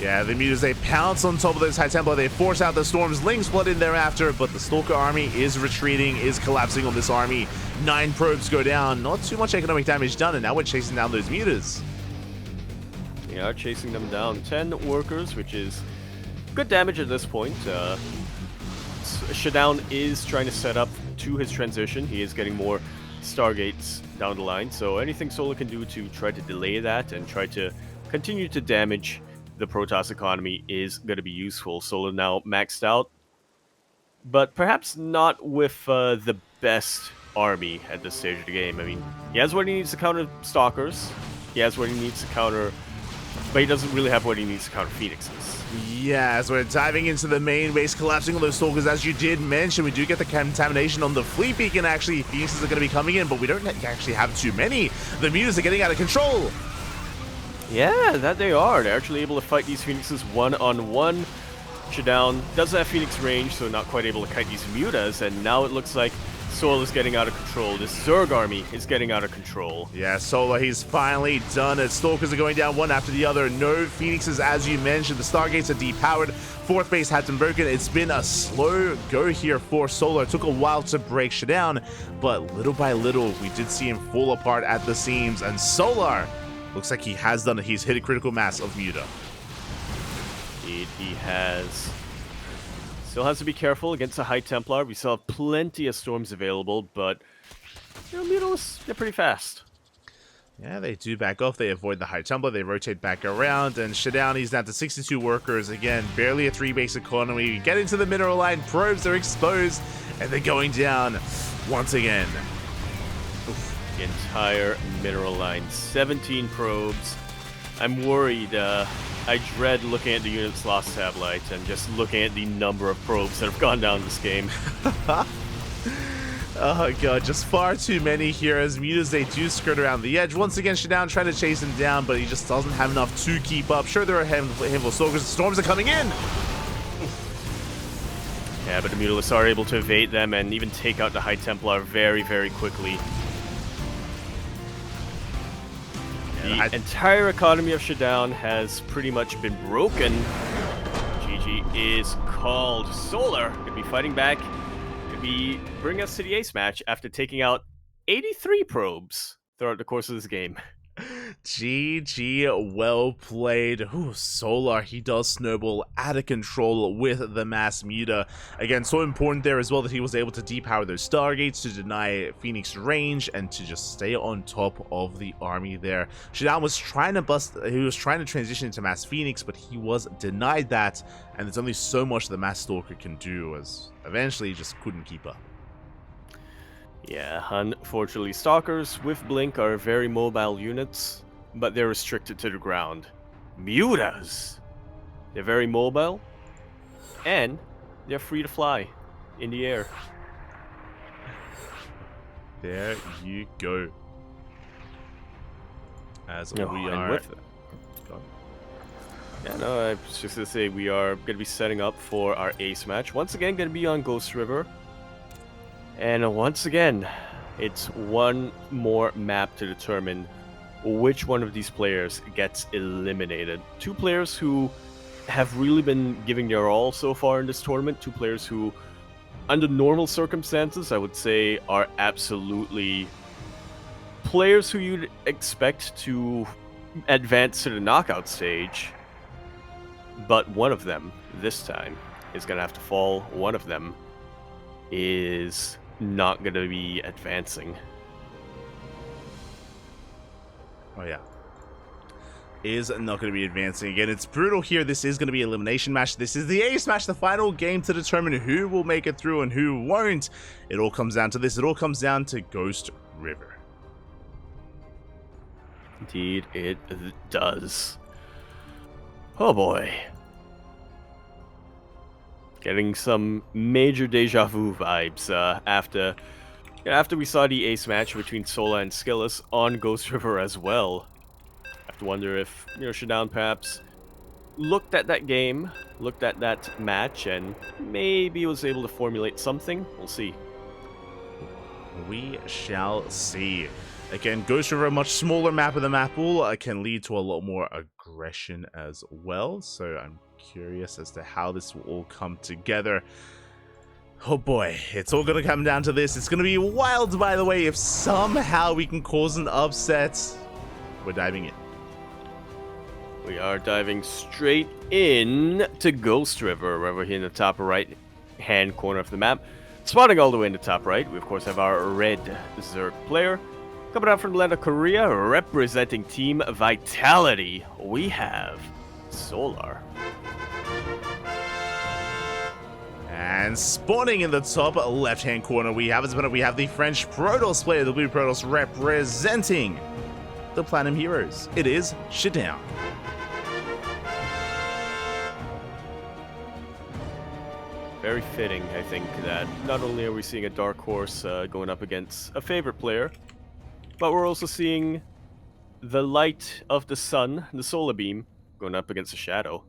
Yeah, the mutas, they pounce on top of this High Templar, they force out the storms, Lings flood in thereafter, but the Stalker army is retreating, is collapsing on this army. 9 probes go down, not too much economic damage done, and now we're chasing down those mutas. We are chasing them down. 10 workers, which is good damage at this point. ShaDoWn is trying to set up to his transition. He is getting more Stargates down the line, so anything Solar can do to try to delay that and try to continue to damage the Protoss economy is going to be useful. Solar now maxed out, but perhaps not with the best army at this stage of the game. I mean, he has what he needs to counter Stalkers, he has what he needs to counter, but he doesn't really have what he needs to counter Phoenixes. Yeah, as we're diving into the main base, collapsing on those Stalkers, as you did mention, we do get the contamination on the Fleet Beacon. Actually, Phoenixes are going to be coming in, but we don't actually have too many. The mutas are getting out of control. Yeah, that they are. They're actually able to fight these Phoenixes one-on-one. ShaDoWn doesn't have Phoenix range, so not quite able to kite these mutas, and now it looks like Solar is getting out of control. This Zerg army is getting out of control. Yeah, Solar, he's finally done it. Stalkers are going down one after the other. No Phoenixes, as you mentioned. The Stargates are depowered. 4th base had been broken. It's been a slow go here for Solar. It took a while to break ShaDoWn, but little by little, we did see him fall apart at the seams, and Solar looks like he has done it. He's hit a critical mass of muta. Indeed, he has. Still has to be careful against a High Templar. We still have plenty of storms available, but you know, mutas, they're pretty fast. Yeah, they do back off. They avoid the High Templar. They rotate back around, and ShaDoWn, he's down to 62 workers. Again, barely a 3-base economy. We get into the mineral line. Probes are exposed, and they're going down once again. The entire mineral line, 17 probes. I'm worried. I dread looking at the unit's lost satellite and just looking at the number of probes that have gone down this game. Oh god, just far too many here as mutas, they do skirt around the edge. Once again, ShaDoWn trying to chase him down, but he just doesn't have enough to keep up. Sure, there are a handful of Stalkers. Storms are coming in! Yeah, but the Mutalisks are able to evade them and even take out the High Templar very, very quickly. The entire economy of ShaDoWn has pretty much been broken. GG is called. Solar could be fighting back, could be bringing us to the ace match after taking out 83 probes throughout the course of this game. GG, well played. Ooh, Solar, he does snowball out of control with the mass muta. Again, so important there as well that he was able to depower those Stargates to deny Phoenix range and to just stay on top of the army there. ShaDoWn was trying to transition into mass Phoenix, but he was denied that, and there's only so much the mass Stalker can do, as eventually he just couldn't keep up. Yeah, unfortunately, Stalkers with Blink are very mobile units, but they're restricted to the ground. Mutas! They're very mobile, and they're free to fly in the air. There you go. As we and are... with it. Yeah, no, I was just going to say we are going to be setting up for our ace match. Once again, going to be on Ghost River. And once again, it's one more map to determine which one of these players gets eliminated. 2 players who have really been giving their all so far in this tournament. 2 players who, under normal circumstances, I would say are absolutely players who you'd expect to advance to the knockout stage. But one of them, this time, is going to have to fall. One of them is not going to be advancing. Oh, yeah. Is not going to be advancing again. It's brutal here. This is going to be an elimination match. This is the ace match, the final game to determine who will make it through and who won't. It all comes down to this. It all comes down to Ghost River. Indeed, it does. Oh boy. Getting some major deja vu vibes after we saw the ace match between Solar and Skillus on Ghost River as well. I have to wonder if, ShaDoWn perhaps looked at that game, looked at that match, and maybe was able to formulate something. We'll see. We shall see. Again, Ghost River, a much smaller map of the map pool, can lead to a lot more aggression as well. So I'm curious as to how this will all come together. Oh boy, it's all going to come down to this. It's going to be wild, by the way, if somehow we can cause an upset. We're diving in. We are diving straight in to Ghost River, right over here in the top right-hand corner of the map. Spotting all the way in the top right, we of course have our red Zerg player. Coming out from the land of Korea, representing Team Vitality, we have Solar. And spawning in the top left-hand corner, we have the French Protoss player, the blue Protoss, representing the Platinum Heroes. It is ShaDoWn. Very fitting, I think, that not only are we seeing a Dark Horse going up against a favorite player, but we're also seeing the light of the sun, the solar beam, going up against a shadow.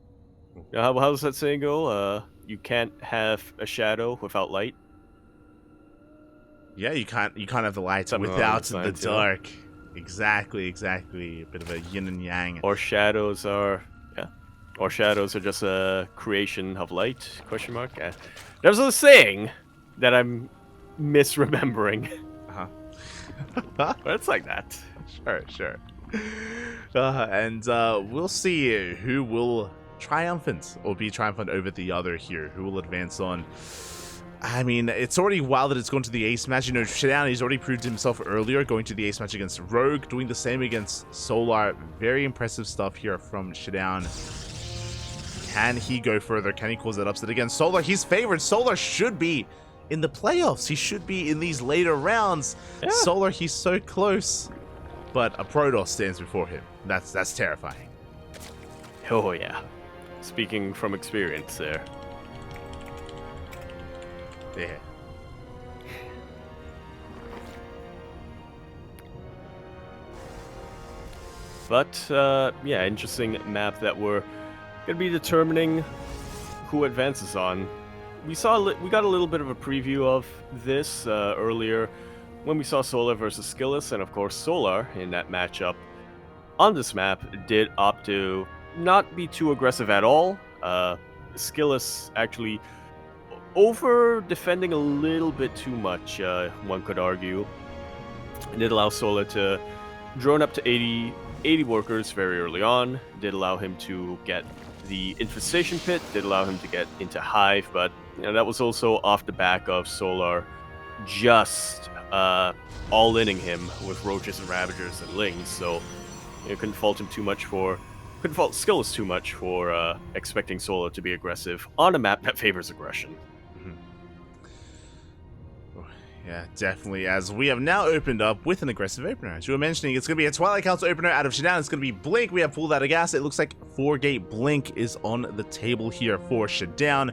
How does that saying go? You can't have a shadow without light. Yeah, you can't have the light without the dark. Exactly. A bit of a yin and yang. Or shadows are just a creation of light? Question mark. There's a saying that I'm misremembering. But it's like that. Sure. And we'll see who will triumphant or be triumphant over the other here. Who will advance on? I mean, it's already wild that it's gone to the ace match. ShaDoWn, he's already proved himself earlier, going to the ace match against Rogue, doing the same against Solar. Very impressive stuff here from ShaDoWn. Can he go further? Can he cause that upset against Solar? He's favored. Solar should be in the playoffs. He should be in these later rounds. Yeah. Solar, he's so close. But a Protoss stands before him. That's terrifying. Oh, yeah. Speaking from experience there. Yeah. But, yeah, interesting map that we're going to be determining who advances on. We got a little bit of a preview of this earlier when we saw Solar versus Skillus, and of course Solar in that matchup on this map did opt to not be too aggressive at all. Skillus actually over-defending a little bit too much, one could argue. It did allow Solar to drone up to 80 workers very early on, did allow him to get the infestation pit, did allow him to get into Hive, but that was also off the back of Solar just all-inning him with Roaches and Ravagers and Lings, so couldn't fault Skillus too much for expecting Solar to be aggressive on a map that favors aggression. Yeah, definitely, as we have now opened up with an aggressive opener. As you were mentioning, it's going to be a Twilight Council opener out of ShaDoWn. It's going to be Blink. We have pulled out of gas. It looks like 4-gate Blink is on the table here for ShaDoWn.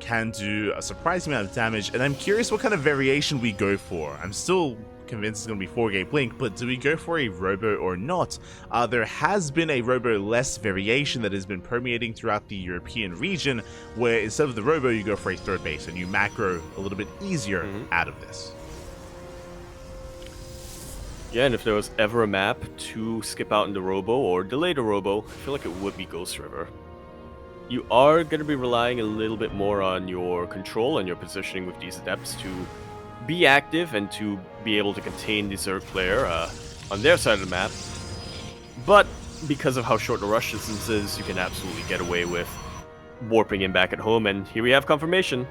Can do a surprising amount of damage, and I'm curious what kind of variation we go for. I'm still convinced it's going to be 4-gate Blink, but do we go for a Robo or not? There has been a Robo-less variation that has been permeating throughout the European region, where instead of the Robo, you go for a third base, and you macro a little bit easier out of this. Yeah, and if there was ever a map to skip out into Robo or delay the Robo, I feel like it would be Ghost River. You are going to be relying a little bit more on your control and your positioning with these Adepts to be active and to be able to contain the Zerg player on their side of the map. But because of how short the rush distance is, you can absolutely get away with warping him back at home. And here we have confirmation.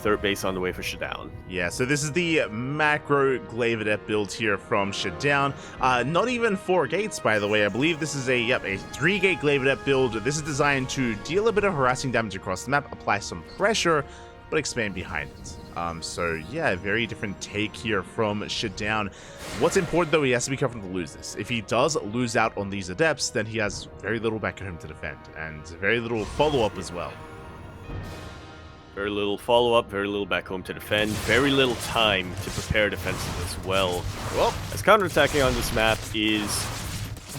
Third base on the way for ShaDoWn. Yeah, so this is the macro Glaive Adept build here from ShaDoWn. Not even 4 gates, by the way. I believe this is a 3-gate Glaive Adept build. This is designed to deal a bit of harassing damage across the map, apply some pressure, but expand behind it. So yeah, very different take here from ShaDoWn. What's important though, he has to be careful to lose this. If he does lose out on these Adepts, then he has very little back at home to defend, and very little follow-up as well. Very little follow-up, very little back home to defend, very little time to prepare defenses as well. Well, as counterattacking on this map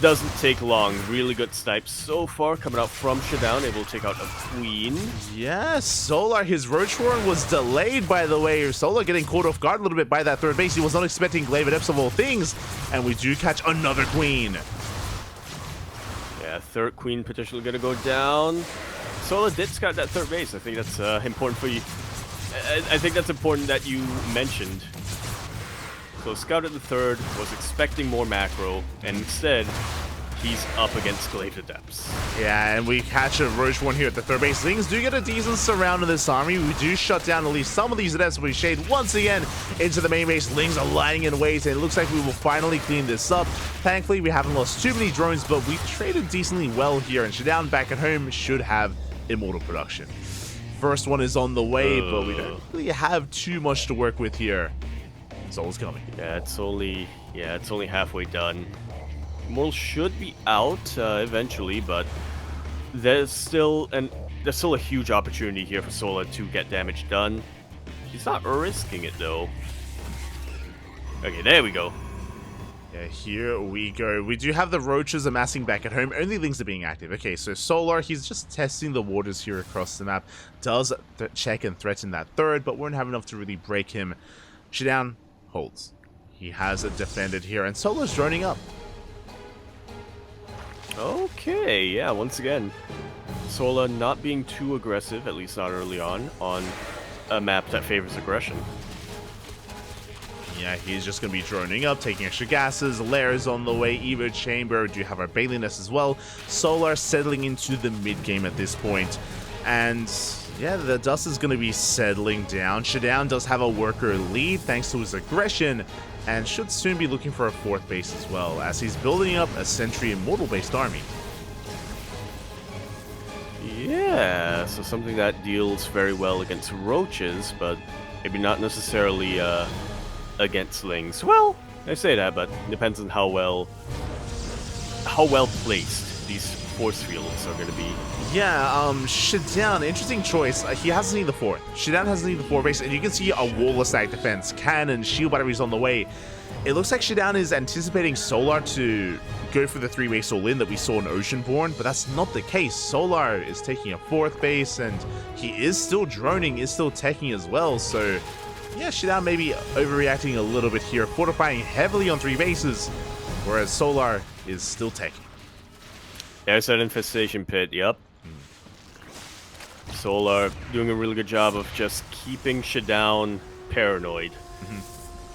doesn't take long. Really good snipes so far coming out from ShaDoWn, able to take out a Queen. Yes, Solar, his Roach Warren was delayed, by the way. Solar getting caught off guard a little bit by that third base. He was not expecting Glaive Adepts of all things, and we do catch another Queen. Yeah, third Queen potentially gonna go down. Sola did scout that third base. I think that's important for you. I think that's important that you mentioned. So scouted the third, was expecting more macro, and instead, he's up against Glaive Adepts. Yeah, and we catch a Roach one here at the third base. Lings do get a decent surround of this army. We do shut down at least some of these Adepts. We shade once again into the main base. Lings are lying in wait, and it looks like we will finally clean this up. Thankfully, we haven't lost too many drones, but we traded decently well here, and ShaDoWn back at home should have Immortal production. First one is on the way, but we don't really have too much to work with here. Soul's coming. Yeah, it's only halfway done. Immortal should be out eventually, but there's still a huge opportunity here for Sola to get damage done. He's not risking it though. Okay, there we go. Yeah, here we go. We do have the Roaches amassing back at home. Only Lings are being active. Okay, so Solar, he's just testing the waters here across the map. Does check and threaten that third, but won't have enough to really break him. ShaDoWn holds. He has it defended here, and Solar's droning up. Okay, yeah, once again, Sola not being too aggressive, at least not early on a map that favors aggression. Yeah, he's just going to be droning up, taking extra gases, Lairs on the way, Evo Chamber, do have our Bailiness as well. Solar settling into the mid-game at this point. And yeah, the dust is going to be settling down. ShaDoWn does have a worker lead thanks to his aggression, and should soon be looking for a fourth base as well, as he's building up a Sentry Immortal-based army. Yeah, so something that deals very well against Roaches, but maybe not necessarily against Lings. Well, I say that, but it depends on how well placed these force fields are going to be. Yeah, ShaDoWn, interesting choice. He hasn't seen the fourth. ShaDoWn hasn't seen the fourth base, and you can see a wall of stack defense, cannon, shield batteries on the way. It looks like ShaDoWn is anticipating Solar to go for the 3-base all-in that we saw in Oceanborn, but that's not the case. Solar is taking a fourth base, and he is still droning, is still teching as well, so yeah, ShaDoWn may be overreacting a little bit here, fortifying heavily on 3 bases, whereas Solar is still taking. There's that infestation pit, yep. Solar doing a really good job of just keeping ShaDoWn paranoid.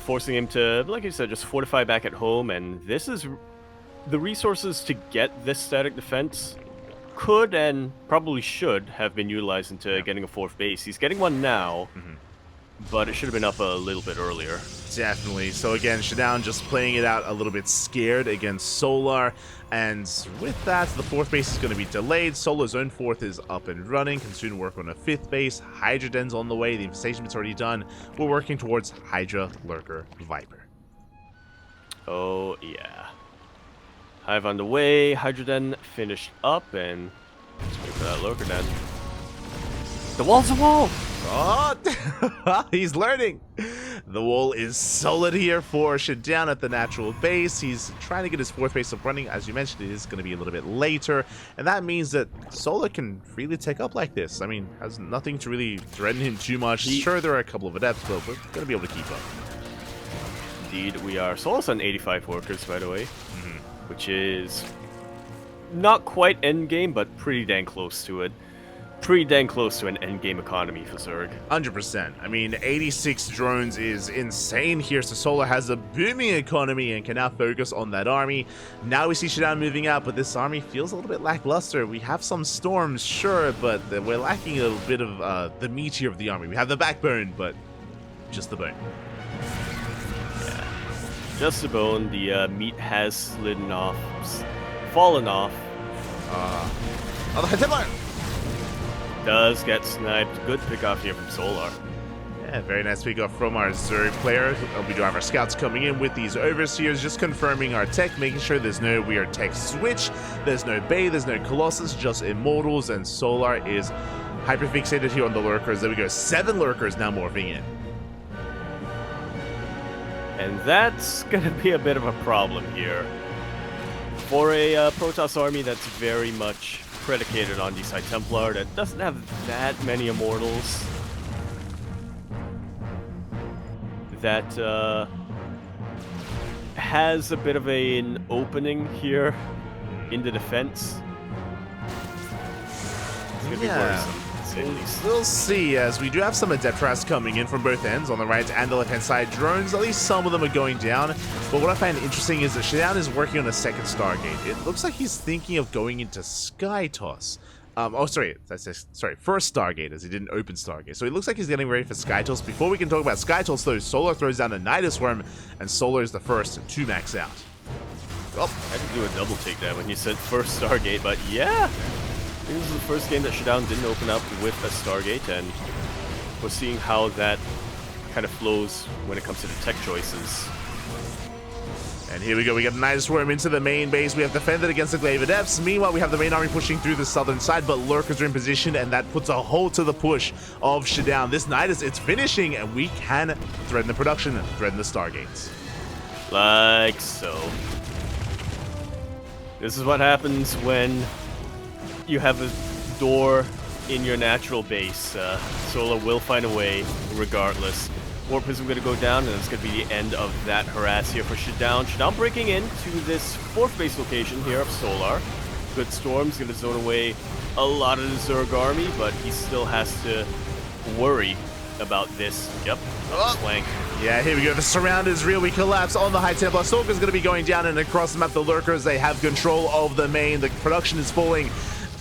Forcing him to, like you said, just fortify back at home, and this is the resources to get this static defense could and probably should have been utilized into getting a fourth base. He's getting one now, but it should have been up a little bit earlier. Definitely. So again, ShaDoWn just playing it out a little bit scared against Solar, and with that, the fourth base is going to be delayed. Solar's own fourth is up and running, can soon work on a fifth base. Hydra Den's on the way, the infestation bit's already done. We're working towards Hydra, Lurker, Viper. Oh yeah. Hive on the way, Hydra Den finished up, and let's wait for that Lurker Den. The wall's a wall! Oh, he's learning. The wall is solid here for ShaDoWn at the natural base. He's trying to get his fourth base up running. As you mentioned, it is going to be a little bit later, and that means that Solar can really take up like this. I mean, has nothing to really threaten him too much. Sure, there are a couple of Adepts, but we're going to be able to keep up. Indeed, we are. Solar's on 85 workers, by the way, which is not quite endgame, but pretty dang close to it. pretty dang close to an endgame economy for Zerg. 100%. I mean, 86 drones is insane here, so Solar has a booming economy and can now focus on that army. Now we see ShaDoWn moving out, but this army feels a little bit lackluster. We have some storms, sure, but we're lacking a little bit of the meat here of the army. We have the backbone, but just the bone. Yeah, just the bone. The meat has slidden off, fallen off. Oh, the High Templar! Does get sniped. Good pick off here from Solar. Yeah, very nice pick off from our Zerg player. We do have our scouts coming in with these overseers, just confirming our tech, making sure there's no weird tech switch, there's no Bay, there's no Colossus, just Immortals, and Solar is hyperfixated here on the lurkers. There we go, 7 lurkers now morphing in. And that's gonna be a bit of a problem here. For a Protoss army that's very much predicated on these High Templar, that doesn't have that many Immortals, that has a bit of an opening here in the defense. It's gonna be worrisome, to say the least. We'll see, as we do have some Adeptras coming in from both ends, on the right and the left-hand side. Drones, at least some of them are going down. But what I find interesting is that ShaDoWn is working on a second Stargate. It looks like he's thinking of going into SkyToss. First Stargate, as he didn't open Stargate. So it looks like he's getting ready for SkyToss. Before we can talk about SkyToss, though, Solar throws down a Nidus Worm, and Solar is the first to max out. Oh, I had to do a double take there when you said first Stargate, but yeah! This is the first game that ShaDoWn didn't open up with a Stargate, and we're seeing how that kind of flows when it comes to the tech choices. And here we go, we got Nidus Worm into the main base. We have defended against the Glaive Adepts. Meanwhile, we have the main army pushing through the southern side, but lurkers are in position, and that puts a halt to the push of ShaDoWn. This Nidus, it's finishing, and we can threaten the production and threaten the Stargates. Like so. This is what happens when you have a door in your natural base. Solar will find a way regardless. Warp Prism going to go down, and it's going to be the end of that harass here for ShaDoWn. ShaDoWn breaking into this 4th base location here of Solar. Good Storm's going to zone away a lot of the Zerg army, but he still has to worry about this. Yep, flank. Yeah, here we go. The surround is real. We collapse on the High Templar. Stalker's going to be going down, and across the map, the lurkers, they have control of the main. The production is falling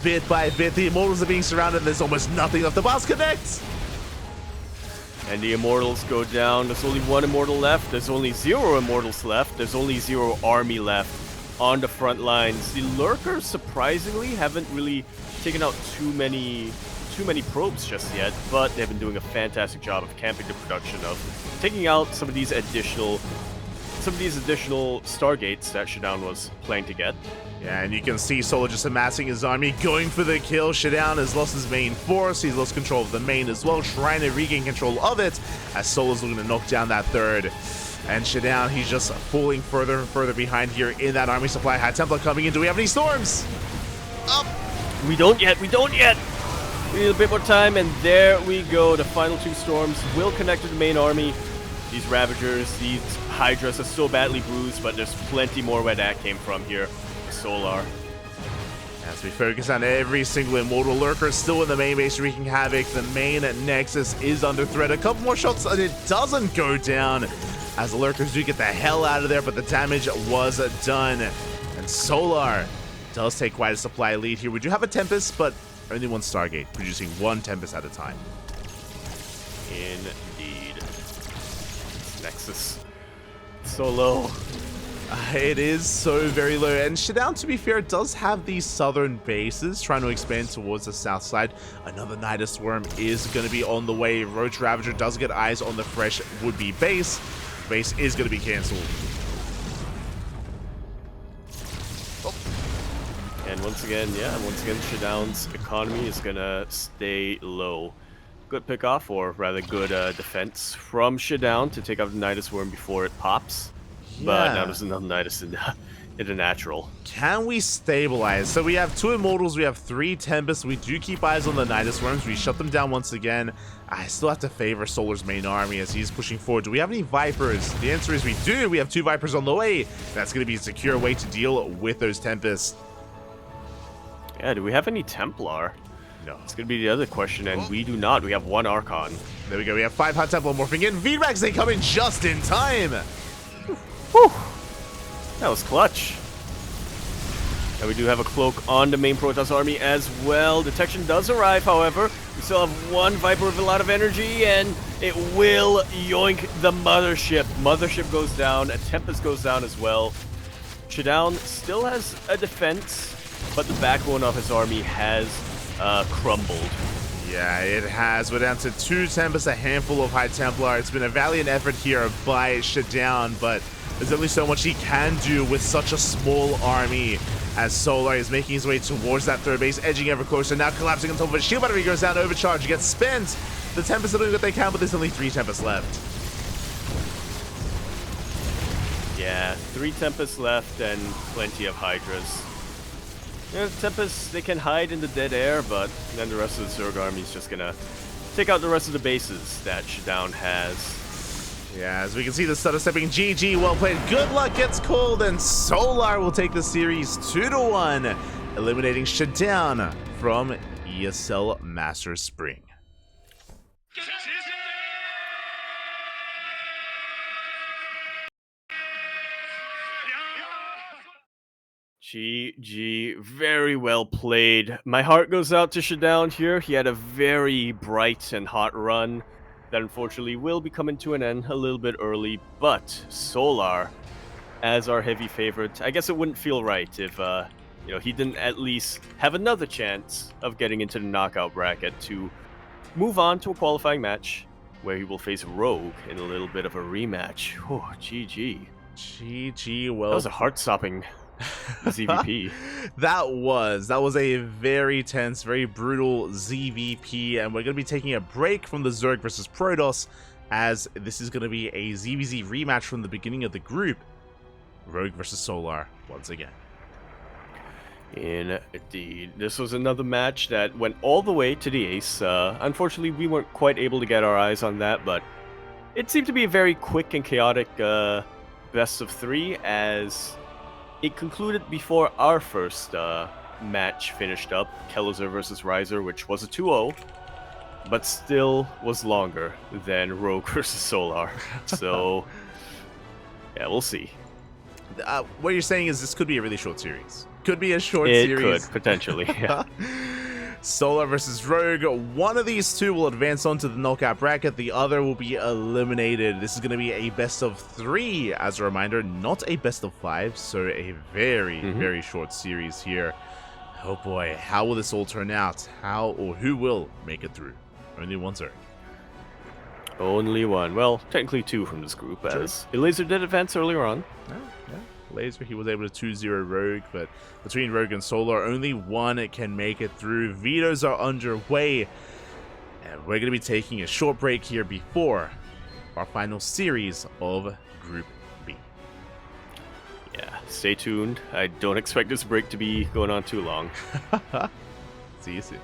bit by bit. The Immortals are being surrounded. There's almost nothing left. The boss connects! And the Immortals go down. There's only 1 Immortal left. There's only 0 Immortals left. There's only 0 army left on the front lines. The lurkers, surprisingly, haven't really taken out too many probes just yet, but they've been doing a fantastic job of camping the production, of taking out some of these additional Stargates that ShaDoWn was planning to get. Yeah, and you can see Solar just amassing his army, going for the kill. ShaDoWn has lost his main force. He's lost control of the main as well, trying to regain control of it, as Solar's looking to knock down that 3rd. And ShaDoWn, he's just falling further and further behind here in that army supply. High Templar coming in. Do we have any storms? We don't yet. We need a bit more time, and there we go. The final 2 storms will connect to the main army. These Ravagers, these Hydras are so badly bruised, but there's plenty more where that came from here. Solar. As we focus on every single Immortal lurker still in the main base wreaking havoc, the main Nexus is under threat. A couple more shots and it doesn't go down, as the lurkers do get the hell out of there, but the damage was done. And Solar does take quite a supply lead here. We do have a Tempest, but only 1 Stargate, producing 1 Tempest at a time. Indeed. Nexus. So low. It is so very low, and ShaDoWn, to be fair, does have these southern bases trying to expand towards the south side. Another Nidus Worm is going to be on the way. Roach Ravager does get eyes on the fresh would-be base. Base is going to be cancelled. And once again, ShaDoWn's economy is going to stay low. Good pick-off, or rather good defense from ShaDoWn to take out the Nidus Worm before it pops. Yeah. But now there's another Nidus in the natural. Can we stabilize? So we have 2 Immortals, we have 3 Tempests. We do keep eyes on the Nidus Worms. We shut them down once again. I still have to favor Solar's main army as he's pushing forward. Do we have any Vipers? The answer is we do. We have 2 Vipers on the way. That's going to be a secure way to deal with those Tempests. Yeah, do we have any Templar? No. It's going to be the other question, and we do not. We have one Archon. There we go. We have 5 Hot Templar morphing in. VMAX, they come in just in time. Whew. That was clutch. And we do have a cloak on the main Protoss army as well. Detection does arrive, however. We still have one Viper with a lot of energy, and it will yoink the Mothership. Mothership goes down, a Tempest goes down as well. ShaDoWn still has a defense, but the backbone of his army has crumbled. Yeah, it has. We're down to 2 Tempests, a handful of High Templar. It's been a valiant effort here by ShaDoWn, but there's only so much he can do with such a small army, as Solar is making his way towards that third base, edging ever closer, now collapsing on top of it. Shield battery goes down, overcharge, gets spent. The Tempests are doing what they can, but there's only 3 Tempests left. Yeah, 3 Tempests left and plenty of Hydras. You know, Tempests, they can hide in the dead air, but then the rest of the Zerg army is just gonna take out the rest of the bases that ShaDoWn has. Yeah, as we can see, the stutter stepping GG, well played. Good luck gets called, and Solar will take the series 2-1, eliminating ShaDoWn from ESL Masters Spring. GG, very well played. My heart goes out to ShaDoWn here. He had a very bright and hot run that unfortunately will be coming to an end a little bit early, but Solar, as our heavy favorite, I guess it wouldn't feel right if you know, he didn't at least have another chance of getting into the knockout bracket to move on to a qualifying match where he will face Rogue in a little bit of a rematch. Oh, GG. GG, well... That was a heart-stopping ZvP. That was a very tense, very brutal ZvP, and we're going to be taking a break from the Zerg versus Protoss, as this is going to be a ZvZ rematch from the beginning of the group. Rogue versus Solar once again. Indeed. This was another match that went all the way to the ace. Unfortunately, we weren't quite able to get our eyes on that, but it seemed to be a very quick and chaotic best of 3, as it concluded before our first match finished up, Kellizer versus Riser, which was a 2-0, but still was longer than Rogue versus Solar. So, yeah, we'll see. What you're saying is this could be a really short series. Could be a short series. It could, potentially, yeah. Solar versus Rogue. One of these two will advance on to the knockout bracket. The other will be eliminated. This is going to be a best of 3, as a reminder, not a best of 5. So a very, very short series here. Oh boy, how will this all turn out? How or who will make it through? Only one Zerg. Only one. Well, technically 2 from this group, as Laser did advance earlier on. Yeah. Laser, he was able to 2-0 Rogue, but between Rogue and Solar, only one can make it through. Vetoes are underway, and we're going to be taking a short break here before our final series of Group B. Yeah, stay tuned. I don't expect this break to be going on too long. See you soon.